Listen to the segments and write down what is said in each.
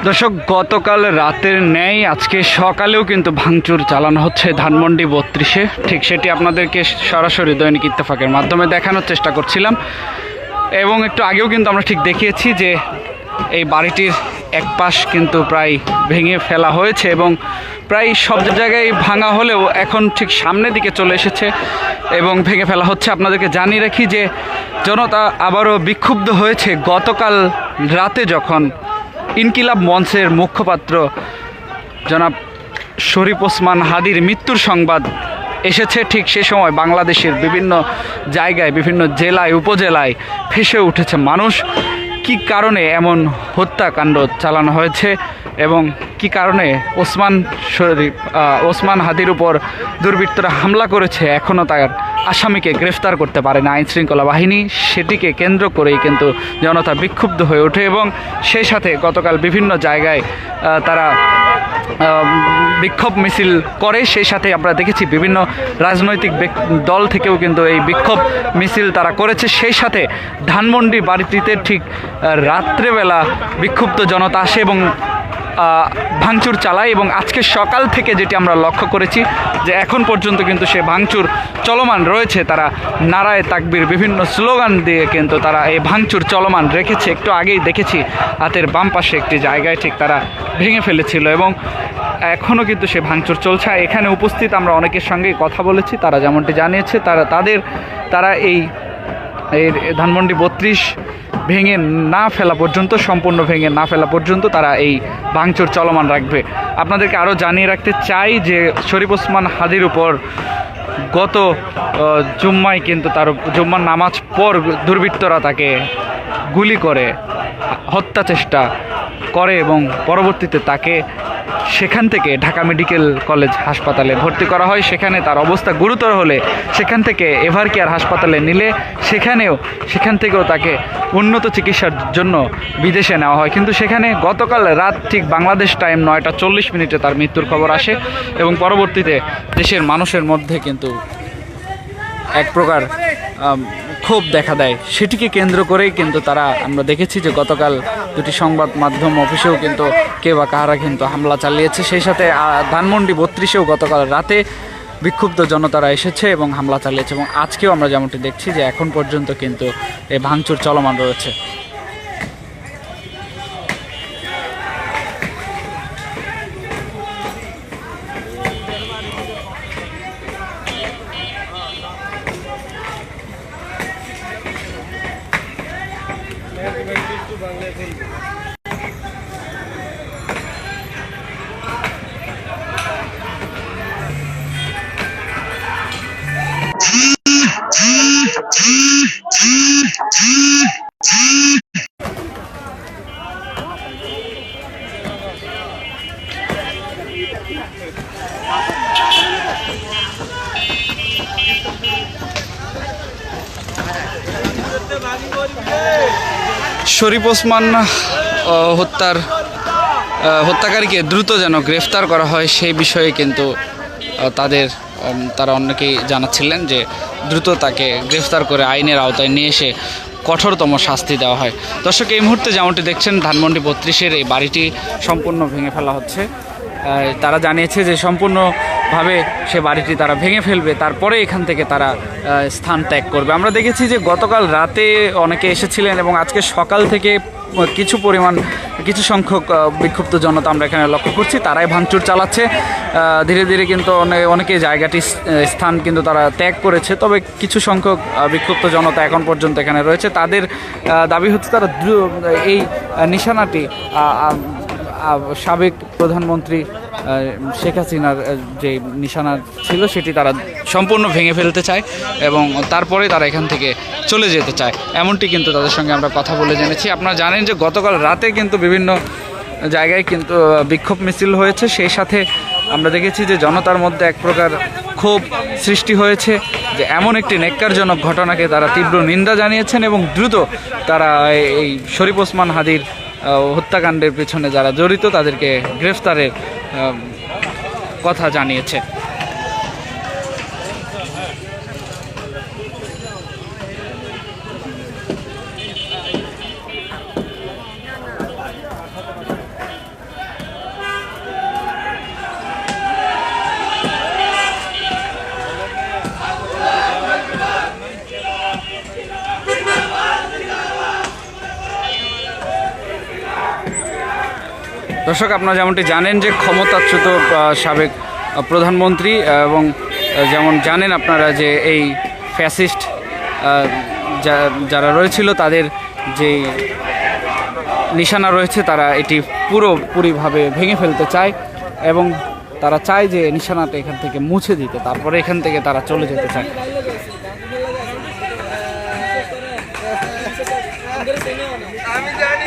দর্শক, গতকাল রাতের ন্যায় আজকে সকালেও কিন্তু ভাঙচুর চালানো হচ্ছে ধানমন্ডি 32-এ। ঠিক সেটি আপনাদেরকে সরাসরি দৈনিক ইত্তেফাকের মাধ্যমে দেখানোর চেষ্টা করছিলাম, এবং একটু আগেও কিন্তু আমরা ঠিক দেখিয়েছি যে এই বাড়িটির এক পাশ কিন্তু প্রায় ভেঙে ফেলা হয়েছে এবং প্রায় সব জায়গায় ভাঙা হলেও এখন ঠিক সামনের দিকে চলে এসেছে এবং ভেঙে ফেলা হচ্ছে। আপনাদেরকে জানিয়ে রাখি যে জনতা আবারও বিক্ষুব্ধ হয়েছে গতকাল রাতে যখন ইনকিলাব মঞ্চের মুখপাত্র জনাব শরীফ ওসমান হাদির মৃত্যুর সংবাদ এসেছে। ঠিক সে সময় বাংলাদেশের বিভিন্ন জায়গায়, বিভিন্ন জেলায়, উপজেলায় ফেসে উঠেছে মানুষ। কি কারণে এমন হত্যাকাণ্ড চালানো হয়েছে এবং কি কারণে ওসমান হাদির উপর দুর্বৃত্তরা হামলা করেছে, এখনও তার আসামিকে গ্রেফতার করতে পারে না আইনশৃঙ্খলা বাহিনী, সেটিকে কেন্দ্র করেই কিন্তু জনতা বিক্ষুব্ধ হয়ে ওঠে। এবং সেই সাথে গতকাল বিভিন্ন জায়গায় তারা বিক্ষোভ মিছিল করে। সেই সাথে আমরা দেখেছি বিভিন্ন রাজনৈতিক দল থেকেও কিন্তু এই বিক্ষোভ মিছিল তারা করেছে। সেই সাথে ধানমন্ডি বাড়িটিতে ঠিক রাত্রেবেলা বিক্ষুব্ধ জনতা আসে এবং ভাঙচুর চালায়। এবং আজকে সকাল থেকে যেটি আমরা লক্ষ্য করেছি যে এখন পর্যন্ত কিন্তু সে ভাঙচুর চলমান রয়েছে। তারা নারায়ে তাকবীর, বিভিন্ন স্লোগান দিয়ে কিন্তু তারা এই ভাঙচুর চলমান রেখেছে। একটু আগেই দেখেছি হাতের বাম পাশে একটি জায়গায় ঠিক তারা ভেঙে ফেলেছিল এবং এখনও কিন্তু সে ভাঙচুর চলছে। এখানে উপস্থিত আমরা অনেকের সঙ্গেই কথা বলেছি, তারা যেমনটি জানিয়েছে তারা এই ধানমন্ডি 32 ভেঙে না ফেলা পর্যন্ত, সম্পূর্ণ ভেঙে না ফেলা পর্যন্ত তারা এই ভাঙচুর চলমান রাখবে। আপনাদেরকে আরও জানিয়ে রাখতে চাই যে শরীফ ওসমান হাদির উপর গত জুম্মায় কিন্তু তার জুম্মার নামাজ পর দুর্বৃত্তরা তাকে গুলি করে হত্যা চেষ্টা করে এবং পরবর্তীতে তাকে সেখান থেকে ঢাকা মেডিকেল কলেজ হাসপাতালে ভর্তি করা হয়। সেখানে তার অবস্থা গুরুতর হলে সেখান থেকে এভার কেয়ার হাসপাতালে নিলে সেখান থেকেও তাকে উন্নত চিকিৎসার জন্য বিদেশে নেওয়া হয়। কিন্তু সেখানে গতকাল রাত ঠিক বাংলাদেশ টাইম 9টা 40 তার মৃত্যুর খবর আসে এবং পরবর্তীতে দেশের মানুষের মধ্যে কিন্তু এক প্রকার ক্ষোভ দেখা দেয়। সেটিকে কেন্দ্র করেই কিন্তু আমরা দেখেছি যে গতকাল দুটি সংবাদ মাধ্যম অফিসেও কিন্তু কে বা কাহারা কিন্তু হামলা চালিয়েছে। সেই সাথে ধানমন্ডি 32-এও গতকাল রাতে বিক্ষুব্ধ জনতারা এসেছে এবং হামলা চালিয়েছে এবং আজকেও আমরা যেমনটি দেখছি যে এখন পর্যন্ত কিন্তু এই ভাঙচুর চলমান রয়েছে। শরীফ ওসমান হত্যাকারীকে দ্রুত যেন গ্রেফতার করা হয় সেই বিষয়ে কিন্তু তারা অনেকেই জানাচ্ছিলেন যে দ্রুত তাকে গ্রেফতার করে আইনের আওতায় নিয়ে এসে কঠোরতম শাস্তি দেওয়া হয়। দর্শক, এই মুহূর্তে যেমনটি দেখছেন ধানমন্ডি 32-এর এই বাড়িটি সম্পূর্ণ ভেঙে ফেলা হচ্ছে। তারা জানিয়েছে যে সম্পূর্ণভাবে সে বাড়িটি তারা ভেঙে ফেলবে, তারপরে এখান থেকে তারা স্থান ত্যাগ করবে। আমরা দেখেছি যে গতকাল রাতে অনেকে এসেছিলেন এবং আজকে সকাল থেকে কিছু সংখ্যক বিক্ষুব্ধ জনতা আমরা এখানে লক্ষ্য করছি, তারাই ভাঙচুর চালাচ্ছে। ধীরে ধীরে কিন্তু অনেকে স্থান কিন্তু তারা ত্যাগ করেছে, তবে কিছু সংখ্যক বিক্ষুব্ধ জনতা এখন পর্যন্ত এখানে রয়েছে। তাদের দাবি হচ্ছে তারা এই নিশানাটি সাবেক প্রধানমন্ত্রী শেখ হাসিনার যে নিশানা ছিল সেটি তারা সম্পূর্ণ ভেঙে ফেলতে চায় এবং তারপরে তারা এখান থেকে চলে যেতে চায়, এমনটি কিন্তু তাদের সঙ্গে আমরা কথা বলে জেনেছি। আপনারা জানেন যে গতকাল রাতে কিন্তু বিভিন্ন জায়গায় কিন্তু বিক্ষোভ মিছিল হয়েছে। সেই সাথে আমরা দেখেছি যে জনতার মধ্যে এক প্রকার ক্ষোভ সৃষ্টি হয়েছে যে এমন একটি ন্যাক্কারজনক ঘটনাকে তারা তীব্র নিন্দা জানিয়েছেন এবং দ্রুত তারা এই শরীফ ওসমান হাদির হত্যাকাণ্ডের পেছনে যারা জড়িত তাদেরকে গ্রেফতারের কথা জানিয়েছে। দর্শক, আপনারা যেমনটি জানেন যে ক্ষমতাচ্যুত সাবেক প্রধানমন্ত্রী এবং যেমন জানেন আপনারা যে এই ফ্যাসিস্ট যারা রয়েছিল তাদের যে নিশানা রয়েছে তারা এটি পুরোপুরিভাবে ভেঙে ফেলতে চায় এবং তারা চায় যে নিশানাটা এখান থেকে মুছে দিতে, তারপরে এখান থেকে তারা চলে যেতে চায়। আমি জানি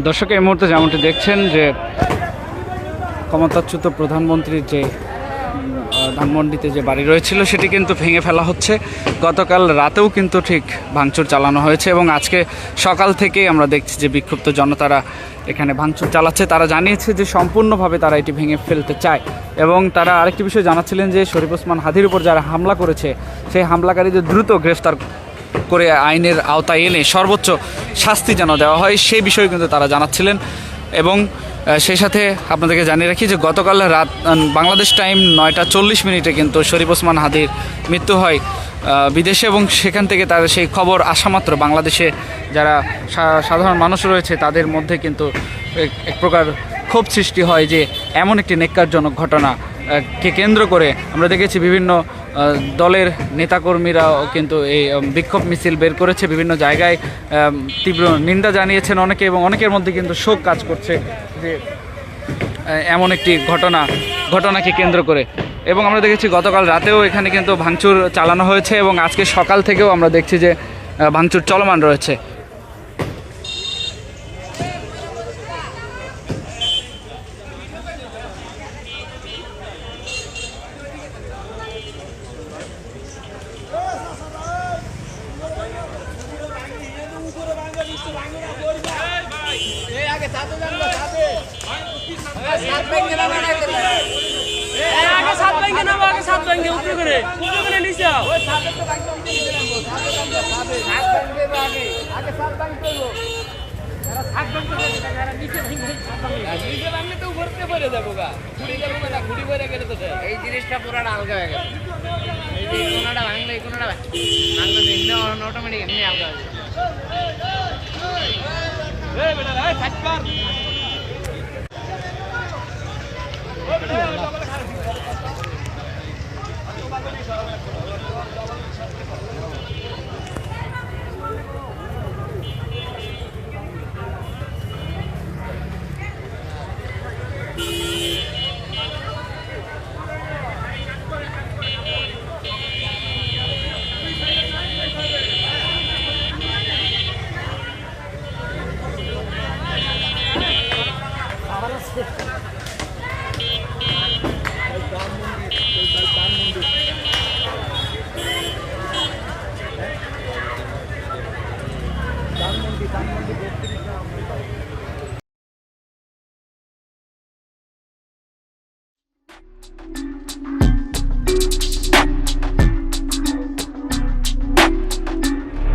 দর্শক, এই মুহূর্তে যেমনটি দেখছেন যে ক্ষমতাচ্যুত প্রধানমন্ত্রীর যে ধানমন্ডিতে যে বাড়ি রয়েছিল সেটি কিন্তু ভেঙে ফেলা হচ্ছে। গতকাল রাতেও কিন্তু ঠিক ভাঙচুর চালানো হয়েছে এবং আজকে সকাল থেকেই আমরা দেখছি যে বিক্ষুব্ধ জনতারা এখানে ভাঙচুর চালাচ্ছে। তারা জানিয়েছে যে সম্পূর্ণভাবে তারা এটি ভেঙে ফেলতে চায় এবং তারা আরেকটি বিষয় জানাচ্ছিলেন যে শরীফ ওসমান হাদির উপর যারা হামলা করেছে সেই হামলাকারীদের দ্রুত গ্রেফতার করে আইনের আওতায় এনে সর্বোচ্চ শাস্তি যেন দেওয়া হয় সেই বিষয়ে কিন্তু তারা জানাচ্ছিলেন। এবং সেই সাথে আপনাদেরকে জানিয়ে রাখি যে গতকাল রাত বাংলাদেশ টাইম 9:40 কিন্তু শরীফ ওসমান হাদির মৃত্যু হয় বিদেশে এবং সেখান থেকে তার সেই খবর আসামাত্র বাংলাদেশে যারা সাধারণ মানুষ রয়েছে তাদের মধ্যে কিন্তু এক প্রকার ক্ষোভ সৃষ্টি হয় যে এমন একটি নেক্কারজনক ঘটনাকে কেন্দ্র করে আমরা দেখেছি বিভিন্ন দলের নেতাকর্মীরাও কিন্তু এই বিক্ষোভ মিছিল বের করেছে, বিভিন্ন জায়গায় তীব্র নিন্দা জানিয়েছেন অনেকে এবং অনেকের মধ্যে কিন্তু শোক কাজ করছে যে এমন একটি ঘটনাকে কেন্দ্র করে। এবং আমরা দেখেছি গতকাল রাতেও এখানে কিন্তু ভাঙচুর চালানো হয়েছে এবং আজকে সকাল থেকেও আমরা দেখছি যে ভাঙচুর চলমান রয়েছে। এই জিনিসটা পুরো আলগা হয়ে গেছে। এই যে কোনাটা ভাঙলে এই কোনাটা ভাঙলে অটোমেটিক এমনি আলগা হয়ে যাবে।